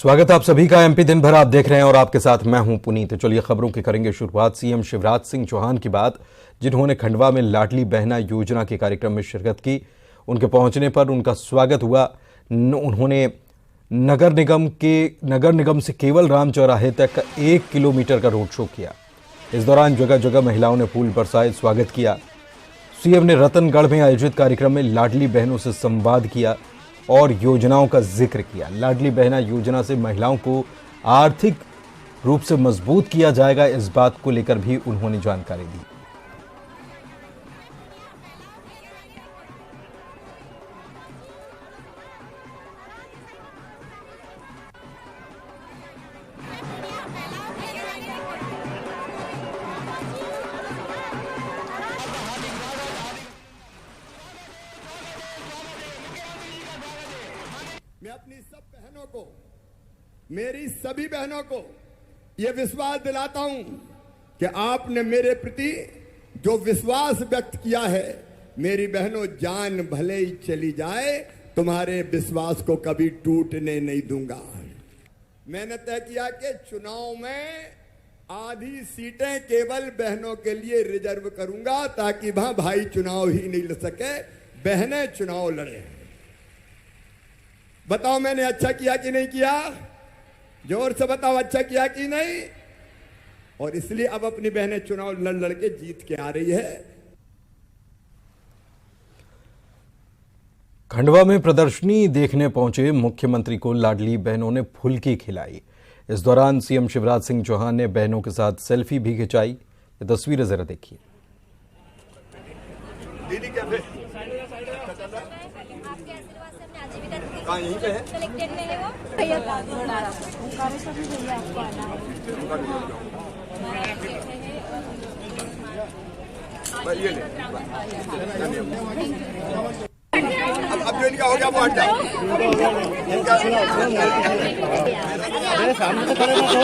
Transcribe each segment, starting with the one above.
स्वागत आप सभी का। एमपी दिन भर आप देख रहे हैं और आपके साथ मैं हूं पुनीत। तो चलिए खबरों की करेंगे शुरुआत सीएम शिवराज सिंह चौहान की बात, जिन्होंने खंडवा में लाडली बहना योजना के कार्यक्रम में शिरकत की। उनके पहुंचने पर उनका स्वागत हुआ। उन्होंने नगर निगम से केवल राम चौराहे तक 1 किलोमीटर का रोड शो किया। इस दौरान जगह जगह महिलाओं ने फूल बरसाए स्वागत किया। सीएम ने रतनगढ़ में आयोजित कार्यक्रम में लाडली बहनों से संवाद किया और योजनाओं का जिक्र किया। लाडली बहना योजना से महिलाओं को आर्थिक रूप से मजबूत किया जाएगा, इस बात को लेकर भी उन्होंने जानकारी दी। मैं अपनी सब बहनों को, मेरी सभी बहनों को यह विश्वास दिलाता हूं कि आपने मेरे प्रति जो विश्वास व्यक्त किया है, मेरी बहनों, जान भले ही चली जाए तुम्हारे विश्वास को कभी टूटने नहीं दूंगा। मैंने तय किया कि चुनाव में आधी सीटें केवल बहनों के लिए रिजर्व करूंगा, ताकि वहां भाई चुनाव ही नहीं लड़ सके, बहनें चुनाव लड़े। बताओ मैंने अच्छा किया कि नहीं किया? जोर से बताओ, अच्छा किया कि नहीं? और इसलिए अब अपनी बहनें चुनाव लड़ लड़ के जीत के आ रही है। खंडवा में प्रदर्शनी देखने पहुंचे मुख्यमंत्री को लाडली बहनों ने फुल्की खिलाई। इस दौरान सीएम शिवराज सिंह चौहान ने बहनों के साथ सेल्फी भी खिंचाई। ये तस्वीरें जरा देखिए। दीदी कैसे हाँ यहीं पे है। कलेक्टेड में है वो भैया आपको आना अब जो इनका हो गया वो हट जाओ। मेरे सामने तो खड़े मत हो।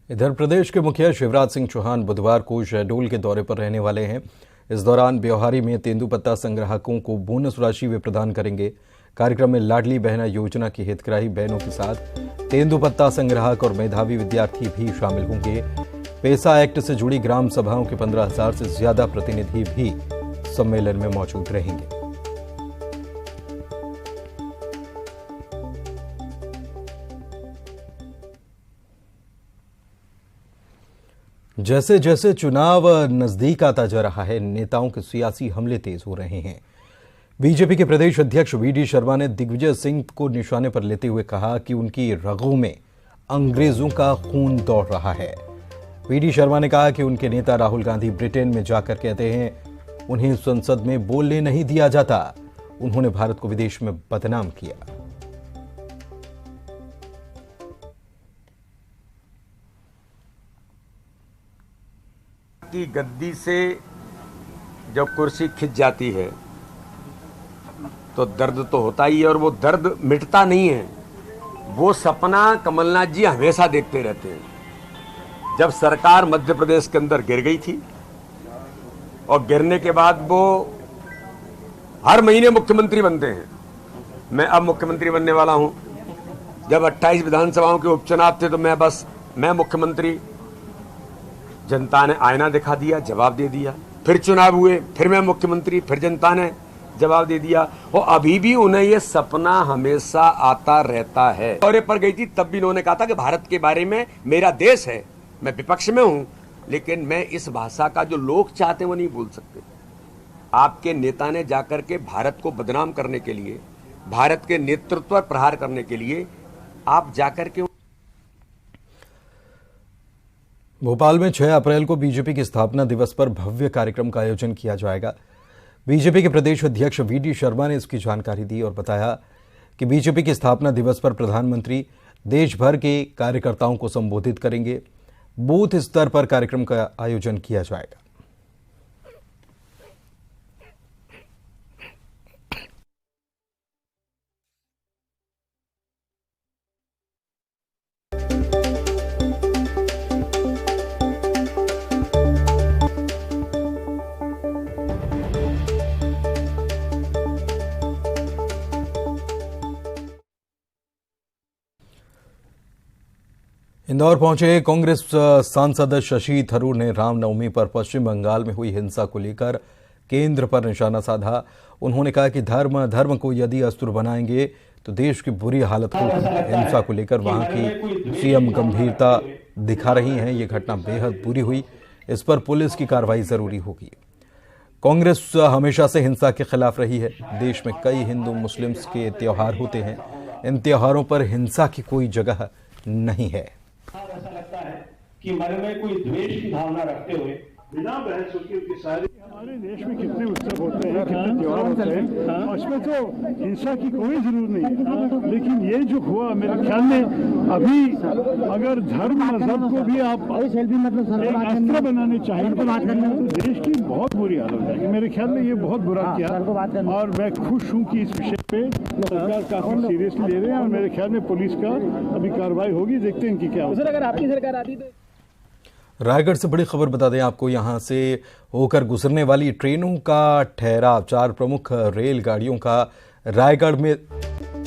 इधर प्रदेश के मुखिया शिवराज सिंह चौहान बुधवार को शहडोल के दौरे पर रहने वाले हैं। इस दौरान ब्यौहारी में तेंदुपत्ता संग्राहकों को बोनस राशि वे प्रदान करेंगे। कार्यक्रम में लाडली बहना योजना की हितग्राही बहनों के साथ तेंदुपत्ता संग्राहक और मेधावी विद्यार्थी भी शामिल होंगे। पैसा एक्ट से जुड़ी ग्राम सभाओं के 15,000 से ज्यादा प्रतिनिधि भी सम्मेलन में मौजूद रहेंगे। जैसे जैसे चुनाव नजदीक आता जा रहा है, नेताओं के सियासी हमले तेज हो रहे हैं। बीजेपी के प्रदेश अध्यक्ष वीडी शर्मा ने दिग्विजय सिंह को निशाने पर लेते हुए कहा कि उनकी रगों में अंग्रेजों का खून दौड़ रहा है। वीडी शर्मा ने कहा कि उनके नेता राहुल गांधी ब्रिटेन में जाकर कहते हैं उन्हें संसद में बोलने नहीं दिया जाता। उन्होंने भारत को विदेश में बदनाम किया। की गद्दी से जब कुर्सी खिंच जाती है तो दर्द तो होता ही है, और वो दर्द मिटता नहीं है। वो सपना कमलनाथ जी हमेशा देखते रहते हैं। जब सरकार मध्य प्रदेश के अंदर गिर गई थी और गिरने के बाद वो हर महीने मुख्यमंत्री बनते हैं। मैं अब मुख्यमंत्री बनने वाला हूं। जब 28 विधानसभाओं के उपचुनाव थे तो मैं मुख्यमंत्री, जनता ने आईना दिखा दिया, जवाब दे दिया। फिर चुनाव हुए, फिर मैं मुख्यमंत्री, फिर जनता ने जवाब दे दिया। और अभी भी उन्हें ये सपना हमेशा आता रहता है। दौरे पर गई थी तब भी उन्होंने कहा था कि भारत के बारे में, मेरा देश है, मैं विपक्ष में हूं, लेकिन मैं इस भाषा का जो लोग चाहते हैं वो नहीं बोल सकते। आपके नेता ने जाकर के भारत को बदनाम करने के लिए, भारत के नेतृत्व पर प्रहार करने के लिए आप जाकर के। भोपाल में 6 अप्रैल को बीजेपी के स्थापना दिवस पर भव्य कार्यक्रम का आयोजन किया जाएगा। बीजेपी के प्रदेश अध्यक्ष वीडी शर्मा ने इसकी जानकारी दी और बताया कि बीजेपी के स्थापना दिवस पर प्रधानमंत्री देश भर के कार्यकर्ताओं को संबोधित करेंगे। बूथ स्तर पर कार्यक्रम का आयोजन किया जाएगा। इंदौर पहुंचे कांग्रेस सांसद शशि थरूर ने रामनवमी पर पश्चिम बंगाल में हुई हिंसा को लेकर केंद्र पर निशाना साधा। उन्होंने कहा कि धर्म को यदि अस्त्र बनाएंगे तो देश की बुरी हालत होगी। हिंसा को लेकर वहां की सीएम गंभीरता दिखा रही हैं। ये घटना बेहद बुरी हुई, इस पर पुलिस की कार्रवाई जरूरी होगी। कांग्रेस हमेशा से हिंसा के खिलाफ रही है। देश में कई हिंदू मुस्लिम्स के त्योहार होते हैं, इन त्योहारों पर हिंसा की कोई जगह नहीं है। ऐसा लगता है कि मन में कोई द्वेष की भावना रखते हुए बिना बहस की सारी हमारे देश में कितने उत्सव होते हैं, कितने त्योहार होते हैं, और उसमें तो हिंसा की कोई जरूरत नहीं है। लेकिन ये जो हुआ, मेरे ख्याल में अभी अगर धर्म मजहब को भी आप एक अस्त्र बनाने चाहिए तो देश की बहुत बुरी हालत है। मेरे ख्याल में ये बहुत बुरा किया और मैं खुश हूँ कि इस विषय पे सरकार काफी सीरियसली ले रहे हैं और मेरे ख्याल में पुलिस का अभी कार्रवाई होगी। देखते हैं कि क्या होगा। अगर आपकी सरकार आती तो रायगढ़ से बड़ी खबर बता दें आपको, यहां से होकर गुजरने वाली ट्रेनों का ठहराव, 4 प्रमुख रेलगाड़ियों का रायगढ़ में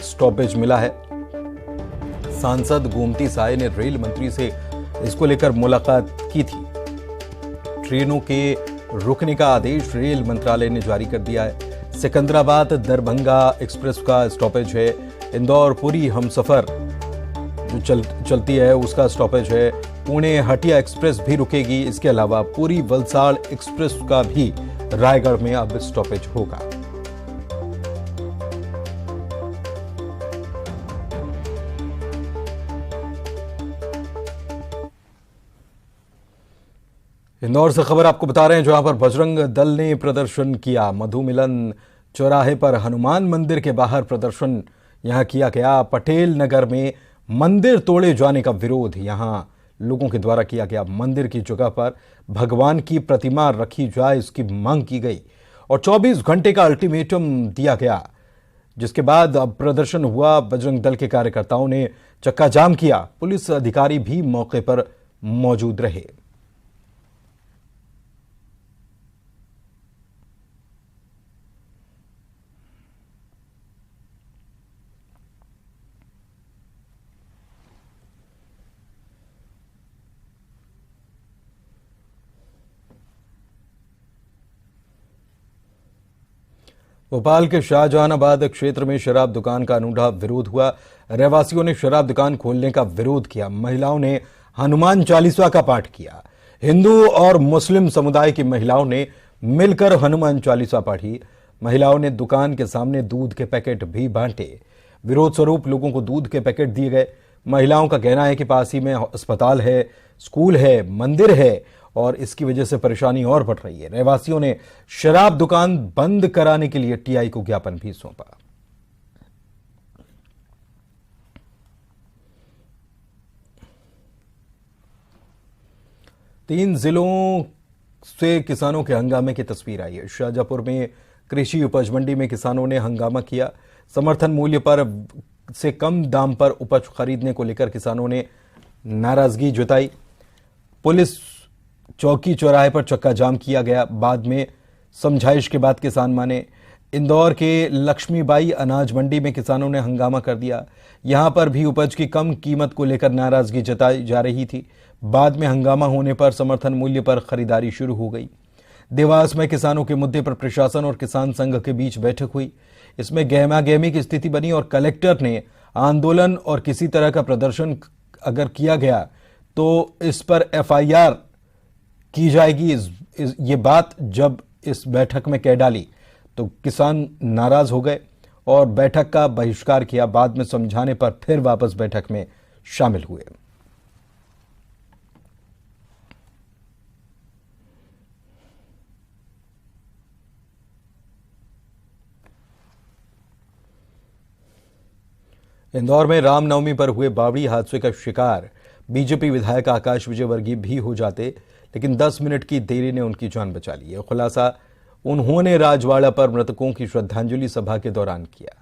स्टॉपेज मिला है। सांसद गोमती साय ने रेल मंत्री से इसको लेकर मुलाकात की थी। ट्रेनों के रुकने का आदेश रेल मंत्रालय ने जारी कर दिया है। सिकंदराबाद दरभंगा एक्सप्रेस का स्टॉपेज है। इंदौर पुरी हमसफर जो चलती है उसका स्टॉपेज है। पुणे हटिया एक्सप्रेस भी रुकेगी। इसके अलावा पुरी वलसाड़ एक्सप्रेस का भी रायगढ़ में अब स्टॉपेज होगा। इंदौर से खबर आपको बता रहे हैं, जहां पर बजरंग दल ने प्रदर्शन किया। मधु मिलन चौराहे पर हनुमान मंदिर के बाहर प्रदर्शन यहां किया गया। पटेल नगर में मंदिर तोड़े जाने का विरोध यहां लोगों के द्वारा किया गया। मंदिर की जगह पर भगवान की प्रतिमा रखी जाए, इसकी मांग की गई और 24 घंटे का अल्टीमेटम दिया गया, जिसके बाद अब प्रदर्शन हुआ। बजरंग दल के कार्यकर्ताओं ने चक्का जाम किया। पुलिस अधिकारी भी मौके पर मौजूद रहे। भोपाल के शाहजहानाबाद क्षेत्र में शराब दुकान का अनूठा विरोध हुआ। रहवासियों ने शराब दुकान खोलने का विरोध किया। महिलाओं ने हनुमान चालीसा का पाठ किया। हिंदू और मुस्लिम समुदाय की महिलाओं ने मिलकर हनुमान चालीसा पढ़ी। महिलाओं ने दुकान के सामने दूध के पैकेट भी बांटे। विरोध स्वरूप लोगों को दूध के पैकेट दिए गए। महिलाओं का कहना है कि पास ही में अस्पताल है, स्कूल है, मंदिर है और इसकी वजह से परेशानी और बढ़ रही है। रहवासियों ने शराब दुकान बंद कराने के लिए टीआई को ज्ञापन भी सौंपा। तीन जिलों से किसानों के हंगामे की तस्वीर आई है। शाहजहांपुर में कृषि उपज मंडी में किसानों ने हंगामा किया। समर्थन मूल्य पर से कम दाम पर उपज खरीदने को लेकर किसानों ने नाराजगी जताई। पुलिस चौकी चौराहे पर चक्का जाम किया गया। बाद में समझाइश के बाद किसान माने। इंदौर के लक्ष्मीबाई अनाज मंडी में किसानों ने हंगामा कर दिया। यहां पर भी उपज की कम कीमत को लेकर नाराजगी जताई जा रही थी। बाद में हंगामा होने पर समर्थन मूल्य पर खरीदारी शुरू हो गई। देवास में किसानों के मुद्दे पर प्रशासन और किसान संघ के बीच बैठक हुई। इसमें गहमा-गहमी की स्थिति बनी और कलेक्टर ने आंदोलन और किसी तरह का प्रदर्शन अगर किया गया तो इस पर एफआईआर की जाएगी। ये बात जब इस बैठक में कह डाली तो किसान नाराज हो गए और बैठक का बहिष्कार किया। बाद में समझाने पर फिर वापस बैठक में शामिल हुए। इंदौर में रामनवमी पर हुए बावड़ी हादसे का शिकार बीजेपी विधायक आकाश विजयवर्गीय भी हो जाते, लेकिन 10 मिनट की देरी ने उनकी जान बचा ली। यह खुलासा उन्होंने राजवाड़ा पर मृतकों की श्रद्धांजलि सभा के दौरान किया।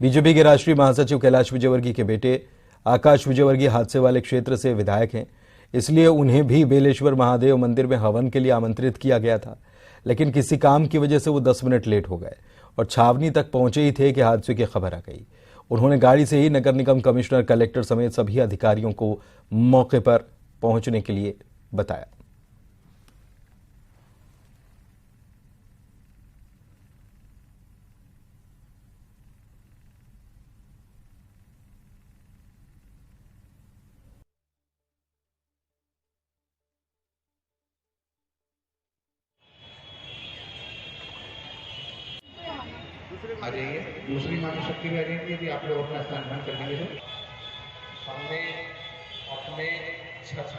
बीजेपी के राष्ट्रीय महासचिव कैलाश विजयवर्गीय के बेटे आकाश विजयवर्गीय हादसे वाले क्षेत्र से विधायक हैं, इसलिए उन्हें भी बेलेश्वर महादेव मंदिर में हवन के लिए आमंत्रित किया गया था। लेकिन किसी काम की वजह से वो 10 मिनट लेट हो गए और छावनी तक पहुंचे ही थे कि हादसे की खबर आ गई। उन्होंने गाड़ी से ही नगर निगम कमिश्नर, कलेक्टर समेत सभी अधिकारियों को मौके पर पहुंचने के लिए बताया। आ जाइए। दूसरी मातृशक्ति में आ जाएंगे यदि आप लोग अपना स्थान ग्रहण कर देंगे तो हमने अपने 36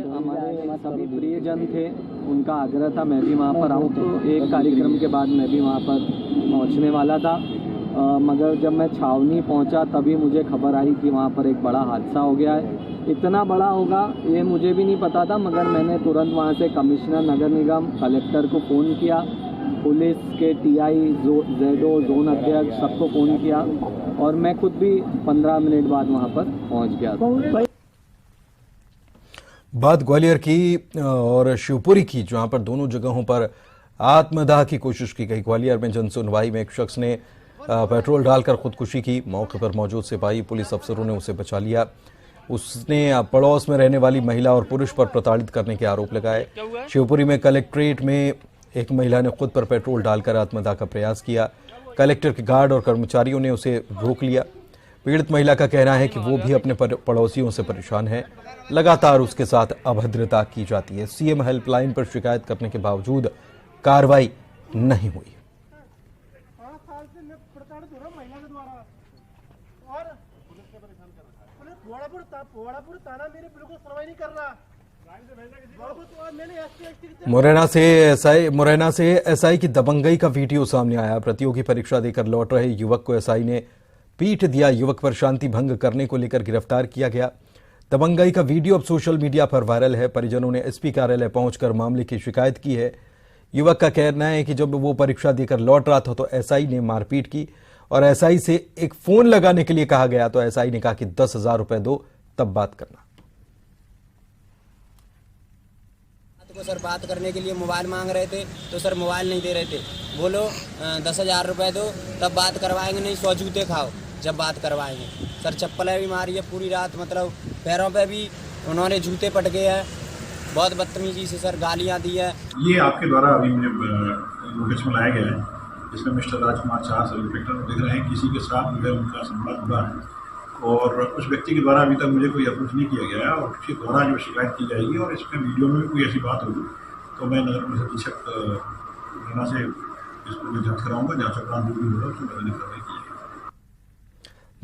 हमारे सभी प्रियजन थे, उनका आग्रह था मैं भी वहाँ पर आऊँ, तो एक कार्यक्रम के बाद मैं भी वहाँ पर पहुँचने वाला था। मगर जब मैं छावनी पहुँचा तभी मुझे खबर आई कि वहाँ पर एक बड़ा हादसा हो गया है। इतना बड़ा होगा ये मुझे भी नहीं पता था, मगर मैंने तुरंत वहाँ से कमिश्नर, नगर निगम, कलेक्टर को फ़ोन किया, पुलिस के टीआई, ZO, जोन अध्यक्ष, सबको फ़ोन किया और मैं खुद भी 15 मिनट बाद वहाँ पर पहुँच गया था। बात ग्वालियर की और शिवपुरी की, जहां पर दोनों जगहों पर आत्मदाह की कोशिश की गई। ग्वालियर में जनसुनवाई में एक शख्स ने पेट्रोल डालकर खुदकुशी की। मौके पर मौजूद सिपाही, पुलिस अफसरों ने उसे बचा लिया। उसने पड़ोस में रहने वाली महिला और पुरुष पर प्रताड़ित करने के आरोप लगाए। शिवपुरी में कलेक्ट्रेट में एक महिला ने खुद पर पेट्रोल डालकर आत्मदाह का प्रयास किया। कलेक्टर के गार्ड और कर्मचारियों ने उसे रोक लिया। पीड़ित महिला का कहना है कि वो भी अपने पड़ोसियों से परेशान है। लगातार उसके साथ अभद्रता की जाती है। सीएम हेल्पलाइन पर शिकायत करने के बावजूद कार्रवाई नहीं हुई। मुरैना से एसआई की दबंगई का वीडियो सामने आया। प्रतियोगी परीक्षा देकर लौट रहे युवक को एसआई ने पीट दिया। युवक पर शांति भंग करने को लेकर गिरफ्तार किया गया। दबंगई का वीडियो अब सोशल मीडिया पर वायरल है। परिजनों ने एसपी कार्यालय पहुंचकर मामले की शिकायत की है। युवक का कहना है कि जब वो परीक्षा देकर लौट रहा था तो एसआई ने मारपीट की और एसआई से एक फोन लगाने के लिए कहा गया तो एसआई ने कहा कि 10,000 रुपए दो तब बात करना। को सर बात करने के लिए मोबाइल मांग रहे थे तो सर मोबाइल नहीं दे रहे थे। बोलो 10,000 रुपए दो तब बात करवाएंगे, नहीं 100 जूते खाओ जब बात करवाएंगे। सर चप्पलें भी मारी है पूरी रात, मतलब पैरों पे भी उन्होंने जूते पटके हैं। बहुत बदतमीजी से सर गालियां दी है। ये आपके द्वारा अभी मुझे नोटिस में लाया गया है, जिसमें मिस्टर राजकुमार शाह सब इंस्पेक्टर दिख रहे हैं। किसी के साथ जो है उनका संपर्क हुआ है और उस व्यक्ति के द्वारा अभी तक मुझे कोई अप्रोच नहीं किया गया है और उसके द्वारा जो शिकायत की जाएगी और इसमें वीडियो में भी कोई ऐसी बात होगी तो मैं नगर पुलिस अधीक्षक रीना से इसको मैं जांच कराऊंगा। जांच उपरांत जो भी होगा उसमें मैंने कार्रवाई की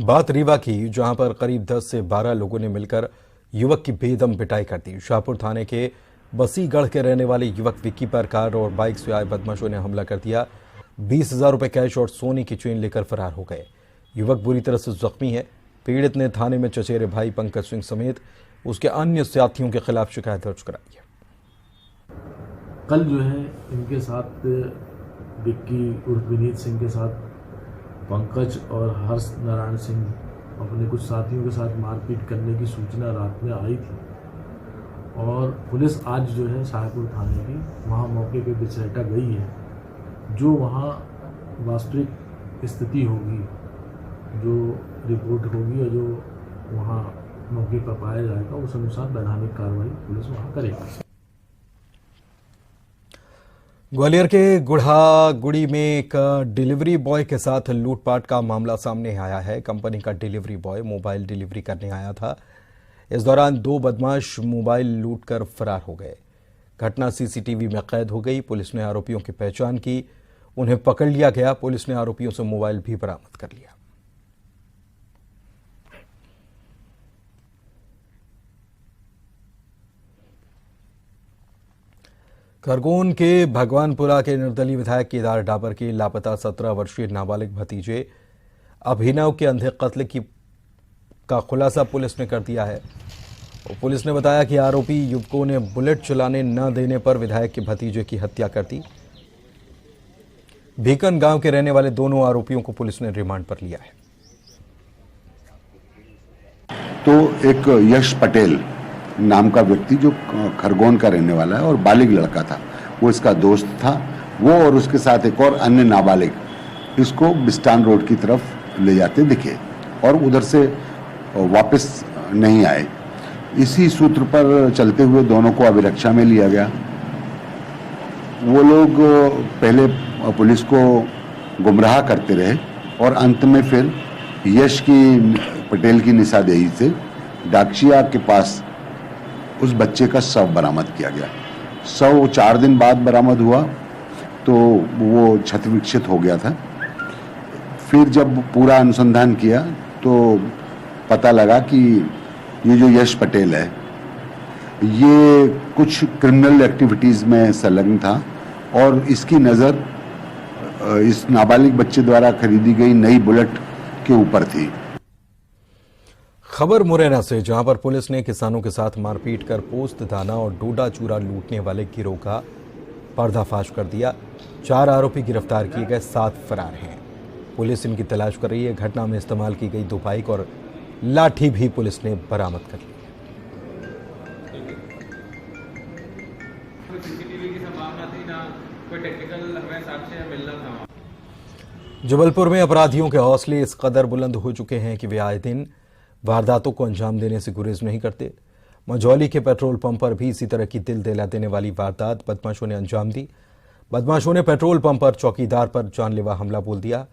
है। बात रीवा की, जहां पर करीब 10 से 12 लोगों ने मिलकर युवक की बेदम पिटाई कर दी। शाहपुर थाने के बसीगढ़ के रहने वाले युवक विक्की पर कार और बाइक से आए बदमाशों ने हमला कर दिया। 20,000 रुपए कैश और सोने की चेन लेकर फरार हो गए। युवक बुरी तरह से जख्मी है। पीड़ित ने थाने में चचेरे भाई पंकज सिंह समेत उसके अन्य साथियों के खिलाफ शिकायत दर्ज कराई है। कल जो है इनके साथ विक्की उर्फ विनीत सिंह के साथ पंकज और हर्ष नारायण सिंह अपने कुछ साथियों के साथ मारपीट करने की सूचना रात में आई थी और पुलिस आज जो है शाहपुर थाने की वहाँ मौके पे बिचैटा गई है। जो वहाँ वास्तविक स्थिति होगी, जो रिपोर्ट होगी और जो वहाँ मौके पर पाया जाएगा उस अनुसार वैधानिक कार्रवाई पुलिस वहाँ करेगी। ग्वालियर के गुढ़ागुड़ी में एक डिलीवरी बॉय के साथ लूटपाट का मामला सामने आया है। कंपनी का डिलीवरी बॉय मोबाइल डिलीवरी करने आया था। इस दौरान 2 बदमाश मोबाइल लूटकर फरार हो गए। घटना सीसीटीवी में कैद हो गई। पुलिस ने आरोपियों की पहचान की, उन्हें पकड़ लिया गया। पुलिस ने आरोपियों से मोबाइल भी बरामद कर लिया। खरगोन के भगवानपुरा के निर्दलीय विधायक केदार डाबर के लापता 17 वर्षीय नाबालिग भतीजे अभिनव के अंधे कत्ल का खुलासा पुलिस ने कर दिया है। पुलिस ने बताया कि आरोपी युवकों ने बुलेट चलाने न देने पर विधायक के भतीजे की हत्या कर दी। भीकन गांव के रहने वाले दोनों आरोपियों को पुलिस ने रिमांड पर लिया है। तो एक यश पटेल नाम का व्यक्ति जो खरगोन का रहने वाला है और बालिग लड़का था, वो इसका दोस्त था। वो और उसके साथ एक और अन्य नाबालिग इसको बिस्टान रोड की तरफ ले जाते दिखे और उधर से वापस नहीं आए। इसी सूत्र पर चलते हुए दोनों को अभिरक्षा में लिया गया। वो लोग पहले पुलिस को गुमराह करते रहे और अंत में फिर यश पटेल की निशादेही से डाकचिया के पास उस बच्चे का शव बरामद किया गया। शव 4 दिन बाद बरामद हुआ तो वो क्षत विक्षत हो गया था। फिर जब पूरा अनुसंधान किया तो पता लगा कि ये जो यश पटेल है ये कुछ क्रिमिनल एक्टिविटीज में संलग्न था और इसकी नज़र इस नाबालिग बच्चे द्वारा खरीदी गई नई बुलेट के ऊपर थी। खबर मुरैना से, जहां पर पुलिस ने किसानों के साथ मारपीट कर पोस्त दाना और डोडा चूरा लूटने वाले गिरोह का पर्दाफाश कर दिया। 4 आरोपी गिरफ्तार किए गए, 7 फरार हैं। पुलिस इनकी तलाश कर रही है। घटना में इस्तेमाल की गई 2 बाइक और लाठी भी पुलिस ने बरामद कर ली। जबलपुर में अपराधियों के हौसले इस कदर बुलंद हो चुके हैं कि वे आए दिन वारदातों को अंजाम देने से गुरेज नहीं करते। मझौली के पेट्रोल पंप पर भी इसी तरह की दिल दहला देने वाली वारदात बदमाशों ने अंजाम दी। बदमाशों ने पेट्रोल पंप पर चौकीदार पर जानलेवा हमला बोल दिया,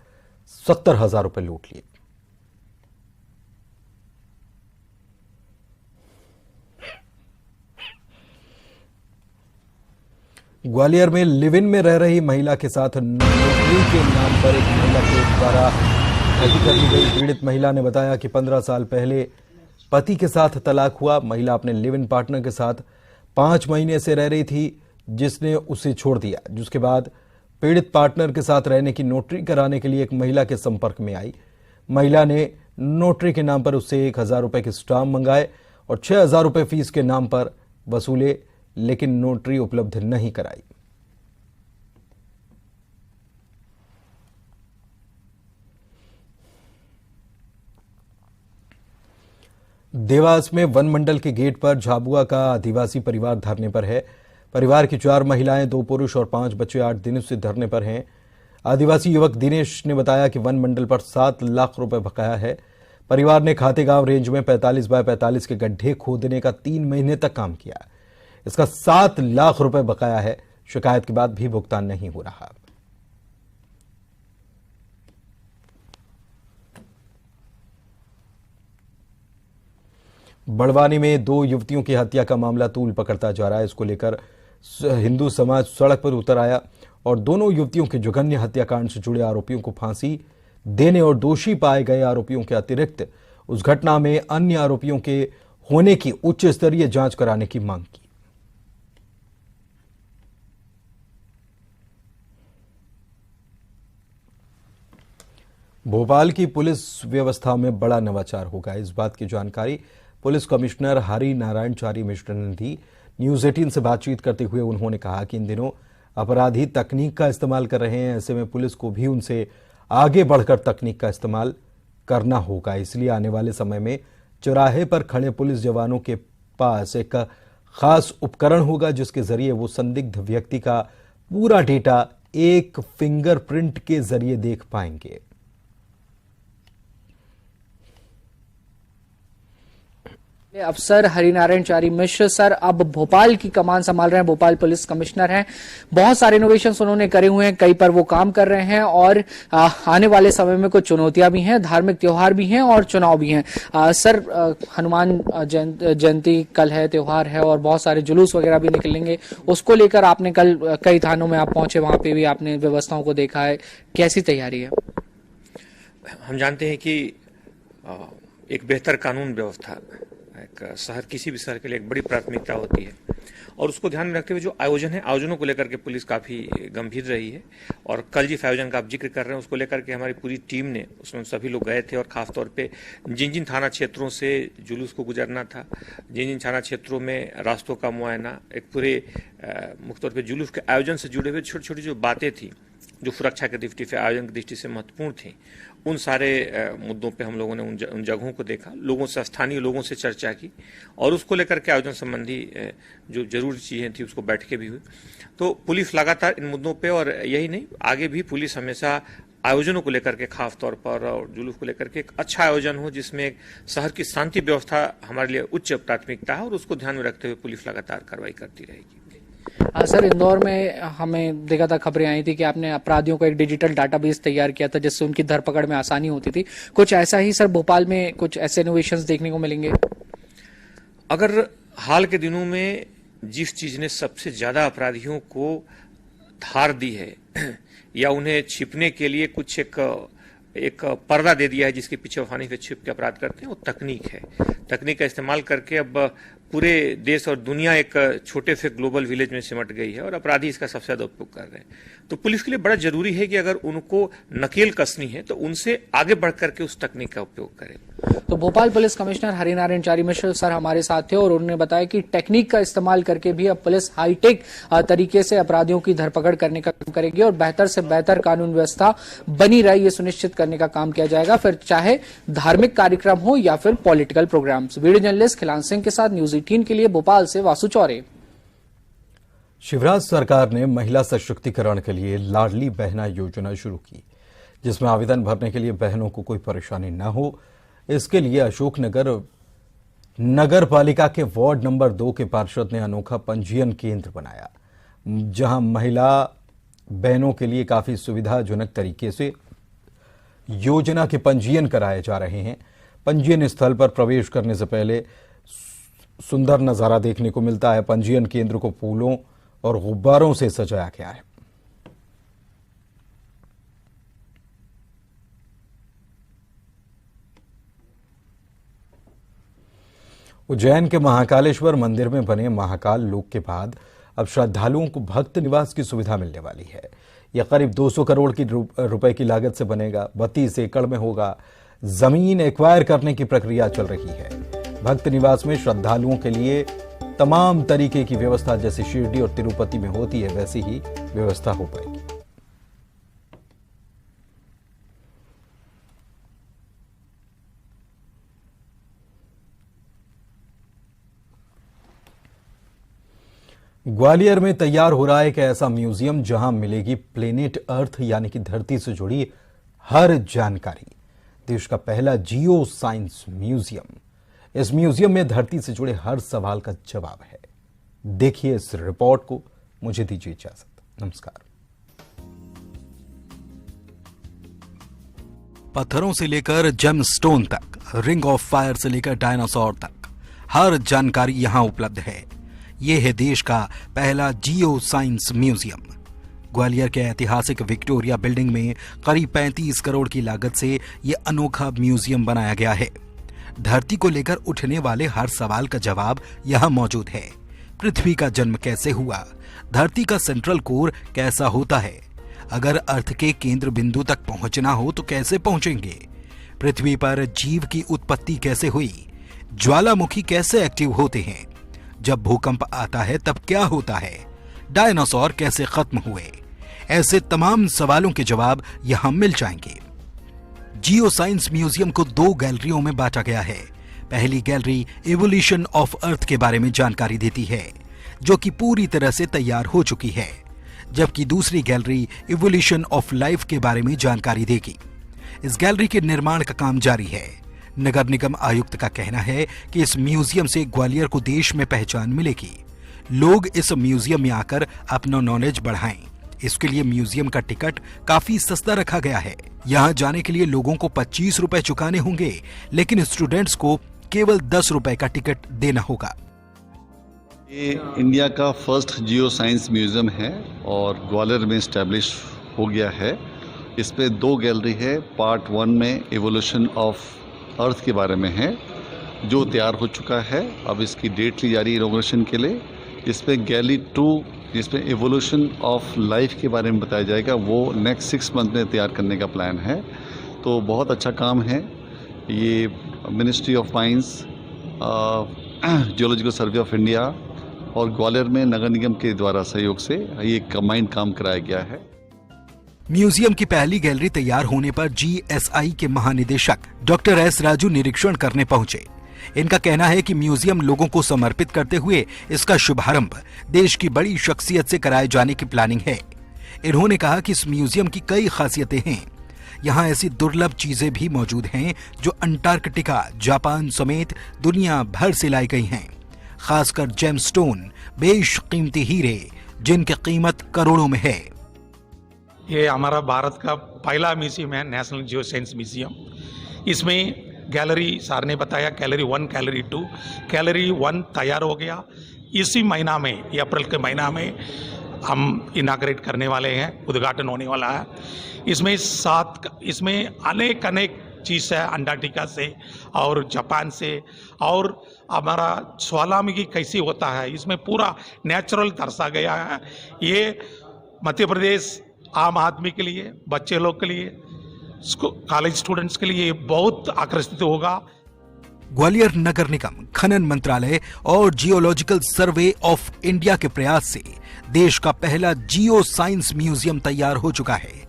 70,000 रुपए लूट लिए। ग्वालियर में लिव इन में रह रही महिला के साथ नौकरी के नाम पर एक महिला के द्वारा ठगी कर ली गई। पीड़ित महिला ने बताया कि 15 साल पहले पति के साथ तलाक हुआ। महिला अपने लिव इन पार्टनर के साथ 5 महीने से रह रही थी, जिसने उसे छोड़ दिया। जिसके बाद पीड़ित पार्टनर के साथ रहने की नोटरी कराने के लिए एक महिला के संपर्क में आई। महिला ने नोटरी के नाम पर उससे 1,000 रुपए के स्टाम्प मंगाए और 6,000 रुपए फीस के नाम पर वसूले, लेकिन नोटरी उपलब्ध नहीं कराई। देवास में वन मंडल के गेट पर झाबुआ का आदिवासी परिवार धरने पर है। परिवार की 4 महिलाएं, 2 पुरुष और 5 बच्चे 8 दिनों से धरने पर हैं। आदिवासी युवक दिनेश ने बताया कि वन मंडल पर 7 लाख रुपए बकाया है। परिवार ने खातेगांव रेंज में 45 बाय 45 के गड्ढे खोदने का 3 महीने तक काम किया। इसका 7 लाख रुपए बकाया है। शिकायत के बाद भी भुगतान नहीं हो रहा। बड़वानी में 2 युवतियों की हत्या का मामला तूल पकड़ता जा रहा है। इसको लेकर हिंदू समाज सड़क पर उतर आया और दोनों युवतियों के जघन्य हत्याकांड से जुड़े आरोपियों को फांसी देने और दोषी पाए गए आरोपियों के अतिरिक्त उस घटना में अन्य आरोपियों के होने की उच्च स्तरीय जांच कराने की मांग की। भोपाल की पुलिस व्यवस्था में बड़ा नवाचार होगा, इस बात की जानकारी पुलिस कमिश्नर हरि नारायण चारी मिश्र ने दी। न्यूज 18 से बातचीत करते हुए उन्होंने कहा कि इन दिनों अपराधी तकनीक का इस्तेमाल कर रहे हैं। ऐसे में पुलिस को भी उनसे आगे बढ़कर तकनीक का इस्तेमाल करना होगा। इसलिए आने वाले समय में चौराहे पर खड़े पुलिस जवानों के पास एक खास उपकरण होगा, जिसके जरिए वो संदिग्ध व्यक्ति का पूरा डेटा एक फिंगरप्रिंट के जरिए देख पाएंगे। अफसर हरिनारायण चारी मिश्र सर अब भोपाल की कमान संभाल रहे हैं, भोपाल पुलिस कमिश्नर हैं। बहुत सारे इनोवेशंस उन्होंने करे हुए हैं, कई पर वो काम कर रहे हैं और आने वाले समय में कुछ चुनौतियां भी हैं, धार्मिक त्योहार भी हैं और चुनाव भी हैं। सर हनुमान जयंती कल है, त्योहार है और बहुत सारे जुलूस वगैरह भी निकलेंगे। उसको लेकर आपने कल कई थानों में आप पहुंचे, वहां पे भी आपने व्यवस्थाओं को देखा है, कैसी तैयारी है? हम जानते हैं कि एक बेहतर कानून व्यवस्था एक शहर, किसी भी शहर के लिए एक बड़ी प्राथमिकता होती है और उसको ध्यान में रखते हुए जो आयोजन है, आयोजनों को लेकर के पुलिस काफ़ी गंभीर रही है। और कल जिस आयोजन का आप जिक्र कर रहे हैं उसको लेकर के हमारी पूरी टीम ने, उसमें सभी लोग गए थे और खासतौर पे जिन जिन थाना क्षेत्रों से जुलूस को गुजरना था, जिन जिन थाना क्षेत्रों में रास्तों का मुआयना, एक पूरे मुख्य तौर पर जुलूस के आयोजन से जुड़े हुए छोटी छोटी जो बातें थी जो सुरक्षा की दृष्टि से, आयोजन की दृष्टि से महत्वपूर्ण थी, उन सारे मुद्दों पे हम लोगों ने उन जगहों को देखा, लोगों से, स्थानीय लोगों से चर्चा की और उसको लेकर के आयोजन संबंधी जो जरूरी चीजें थी उसको बैठकें भी हुई। तो पुलिस लगातार इन मुद्दों पे, और यही नहीं, आगे भी पुलिस हमेशा आयोजनों को लेकर के खास तौर पर और जुलूस को लेकर के एक अच्छा आयोजन हो जिसमें शहर की शांति व्यवस्था हमारे लिए उच्च प्राथमिकता है और उसको ध्यान में रखते हुए पुलिस लगातार कार्रवाई करती रहेगी। सर, इंदौर में हमें देखा था, खबरें आई थी कि आपने अपराधियों का एक डिजिटल डाटाबेस तैयार किया था जिससे उनकी धरपकड़ में आसानी होती थी। कुछ ऐसा ही सर भोपाल में कुछ ऐसे इनोवेशंस देखने को मिलेंगे? अगर हाल के दिनों में जिस चीज ने सबसे ज्यादा अपराधियों को धार दी है या उन्हें छिपने के लिए कुछ एक पर्दा दे दिया है जिसके पीछे आसानी से छिप के अपराध करते हैं, वो तकनीक है। तकनीक का इस्तेमाल करके अब पूरे देश और दुनिया एक छोटे से ग्लोबल विलेज में सिमट गई है और अपराधी इसका सबसे ज्यादा उपयोग कर रहे हैं। तो पुलिस के लिए बड़ा जरूरी है कि अगर उनको नकेल कसनी है तो उनसे आगे बढ़ करके उस तकनीक का उपयोग करें। तो भोपाल पुलिस कमिश्नर हरिनारायण चारी मिश्र सर हमारे साथ थे और उन्होंने बताया कि टेक्निक का इस्तेमाल करके भी अब पुलिस हाईटेक तरीके से अपराधियों की धरपकड़ करने का काम करेगी और बेहतर से बेहतर कानून व्यवस्था बनी रहे ये सुनिश्चित करने का काम किया जाएगा, फिर चाहे धार्मिक कार्यक्रम हो या फिर political programmes. Video journalist खिलान Singh के साथ न्यूज 18 के लिए भोपाल से वासु चौरे। शिवराज सरकार ने महिला सशक्तिकरण के लिए लाडली बहना योजना शुरू की, जिसमें आवेदन भरने के लिए बहनों को कोई परेशानी न हो। इसके लिए अशोकनगर नगर पालिका के वार्ड नंबर 2 के पार्षद ने अनोखा पंजीयन केंद्र बनाया, जहां महिला बहनों के लिए काफी सुविधाजनक तरीके से योजना के पंजीयन कराए जा रहे हैं। पंजीयन स्थल पर प्रवेश करने से पहले सुंदर नजारा देखने को मिलता है। पंजीयन केंद्र को फूलों और गुब्बारों से सजाया गया है। उज्जैन के महाकालेश्वर मंदिर में बने महाकाल लोक के बाद अब श्रद्धालुओं को भक्त निवास की सुविधा मिलने वाली है। यह करीब 200 करोड़ की रुपए की लागत से बनेगा। 32 एकड़ में होगा। जमीन एक्वायर करने की प्रक्रिया चल रही है। भक्त निवास में श्रद्धालुओं के लिए तमाम तरीके की व्यवस्था जैसे शिरडी और तिरुपति में होती है वैसी ही व्यवस्था हो पाएगी। ग्वालियर में तैयार हो रहा है एक ऐसा म्यूजियम जहां मिलेगी प्लेनेट अर्थ यानी कि धरती से जुड़ी हर जानकारी। देश का पहला जियो साइंस म्यूजियम। इस म्यूजियम में धरती से जुड़े हर सवाल का जवाब है। देखिए इस रिपोर्ट को। मुझे दीजिए इजाजत। नमस्कार। पत्थरों से लेकर जेमस्टोन तक, रिंग ऑफ फायर से लेकर डायनासोर तक, हर जानकारी यहां उपलब्ध है। यह है देश का पहला जियो साइंस म्यूजियम। ग्वालियर के ऐतिहासिक विक्टोरिया बिल्डिंग में करीब 35 करोड़ की लागत से यह अनोखा म्यूजियम बनाया गया है। धरती को लेकर उठने वाले हर सवाल का जवाब यहां मौजूद है। पृथ्वी का जन्म कैसे हुआ? धरती का सेंट्रल कोर कैसा होता है? अगर अर्थ के केंद्र बिंदु तक पहुंचना हो तो कैसे पहुंचेंगे? पृथ्वी पर जीव की उत्पत्ति कैसे हुई? ज्वालामुखी कैसे एक्टिव होते हैं? जब भूकंप आता है तब क्या होता है? डायनासोर कैसे खत्म हुए? ऐसे तमाम सवालों के जवाब यहां मिल जाएंगे। जियो साइंस म्यूजियम को 2 गैलरियों में बांटा गया है। पहली गैलरी इवोल्यूशन ऑफ अर्थ के बारे में जानकारी देती है, जो कि पूरी तरह से तैयार हो चुकी है, जबकि दूसरी गैलरी इवोल्यूशन ऑफ लाइफ के बारे में जानकारी देगी। इस गैलरी के निर्माण का काम जारी है। नगर निगम आयुक्त का कहना है कि इस म्यूजियम से ग्वालियर को देश में पहचान मिलेगी। लोग इस म्यूजियम में आकर अपना नॉलेज बढ़ाएं। इसके लिए म्यूजियम का टिकट काफी सस्ता रखा गया है। यहाँ जाने के लिए लोगों को 25 रुपए चुकाने होंगे, लेकिन स्टूडेंट्स को केवल 10 रुपए का टिकट देना होगा। ये इंडिया का फर्स्ट जियो साइंस म्यूजियम है और ग्वालियर में स्टैब्लिश हो गया है। इस पे 2 गैलरी है। पार्ट 1 में इवोल्यूशन ऑफ अर्थ के बारे में है, जो तैयार हो चुका है। अब इसकी डेट ली जा रही है इनॉग्रेशन के लिए। इस पे गैलरी 2 जिसमें इवोल्यूशन ऑफ लाइफ के बारे में बताया जाएगा, वो नेक्स्ट 6 मंथ में तैयार करने का प्लान है। तो बहुत अच्छा काम है। ये ministry of mines, geological survey of India और ग्वालियर में नगर निगम के द्वारा सहयोग से ये कंबाइंड काम कराया गया है। म्यूजियम की पहली गैलरी तैयार होने पर जीएसआई के महानिदेशक डॉक्टर एस राजू निरीक्षण करने पहुंचे। इनका कहना है कि म्यूजियम लोगों को समर्पित करते हुए इसका शुभारंभ देश की बड़ी शख्सियत से कराए जाने की प्लानिंग है। इन्होंने कहा कि इस म्यूजियम की कई खासियतें हैं। यहाँ ऐसी दुर्लभ चीजें भी मौजूद हैं जो अंटार्कटिका, जापान समेत दुनिया भर से लाई गई हैं। खासकर जेमस्टोन, बेशकीमती हीरे, जिनकी कीमत करोड़ों में है। ये हमारा भारत का पहला म्यूजियम है, नेशनल जियो साइंस म्यूजियम। इसमें गैलरी सर ने बताया गैलरी 1, गैलरी 2, गैलरी 1 तैयार हो गया। इसी महीना में, अप्रैल के महीना में हम इनाग्रेट करने वाले हैं, उद्घाटन होने वाला है। इसमें अनेक चीज़ है, अंटार्कटिका से और जापान से, और हमारा ज्वालामुखी कैसे होता है, इसमें पूरा नेचुरल दर्शा गया है। ये मध्य प्रदेश आम आदमी के लिए, बच्चे लोग के लिए, कॉलेज स्टूडेंट्स के लिए बहुत आकर्षित होगा। ग्वालियर नगर निगम, खनन मंत्रालय और जियोलॉजिकल सर्वे ऑफ इंडिया के प्रयास से देश का पहला जियो साइंस म्यूजियम तैयार हो चुका है।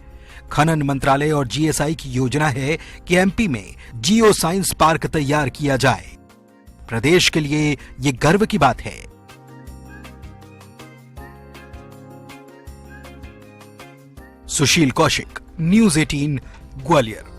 खनन मंत्रालय और जीएसआई की योजना है कि एमपी में जियो साइंस पार्क तैयार किया जाए। प्रदेश के लिए ये गर्व की बात है। सुशील कौशिक, न्यूज़ 18, ग्वालियर।